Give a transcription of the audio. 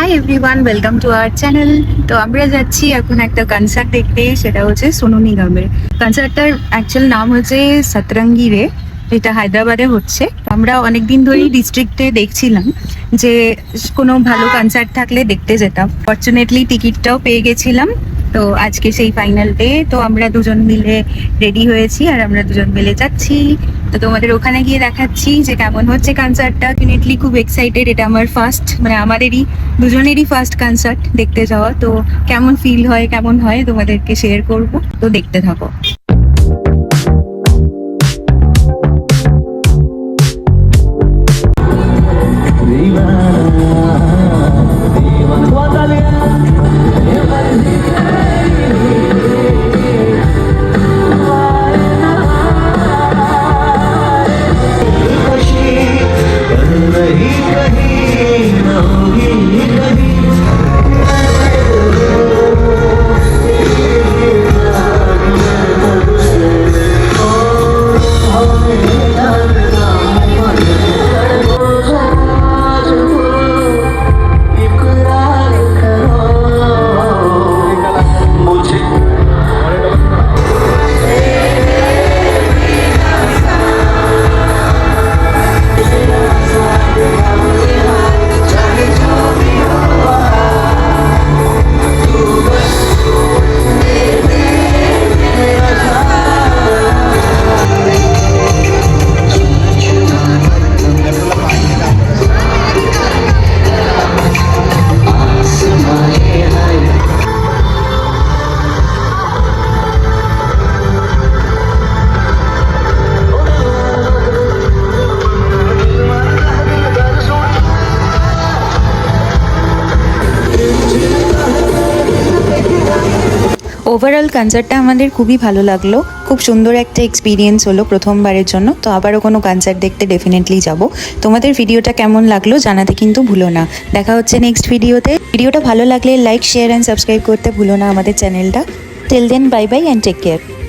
Hi everyone, welcome to our channel. তো আমরা যাচ্ছি এখন একটা কনসার্ট দেখতে, সেটা হচ্ছে সোনু নিগমের। কনসার্টটার অ্যাকচুয়াল নাম হচ্ছে সতরঙ্গি রে, যেটা হায়দ্রাবাদে হচ্ছে। আমরা অনেকদিন ধরেই ডিস্ট্রিক্টে দেখছিলাম যে কোনো ভালো কনসার্ট থাকলে দেখতে যেতাম। ফর্চুনেটলি টিকিটটাও পেয়ে গেছিলাম। তো আজকে সেই ফাইনাল ডে, তো আমরা দুজন মিলে রেডি হয়েছি আর আমরা দুজন মিলে যাচ্ছি। তো তোমাদের ওখানে গিয়ে দেখাচ্ছি যে কেমন হচ্ছে কনসার্টটা। ডেফিনেটলি খুব এক্সাইটেড, এটা আমার ফার্স্ট, মানে আমাদেরই দুজনেরই ফার্স্ট কনসার্ট দেখতে যাওয়া। তো কেমন ফিল হয় কেমন হয় তোমাদেরকে শেয়ার করব, তো দেখতে থাকো। ওভারঅল কনসার্টটা আমাদের খুবই ভালো লাগলো, খুব সুন্দর একটা এক্সপিরিয়েন্স হলো প্রথমবারের জন্য। তো আবারও কোনো কনসার্ট দেখতে ডেফিনেটলি যাব। তোমাদের ভিডিওটা কেমন লাগলো জানাতে কিন্তু ভুলো না। দেখা হচ্ছে নেক্সট ভিডিওতে। ভিডিওটা ভালো লাগলে লাইক, শেয়ার অ্যান্ড সাবস্ক্রাইব করতে ভুলো না আমাদের চ্যানেলটা। Till then, bye bye and take care.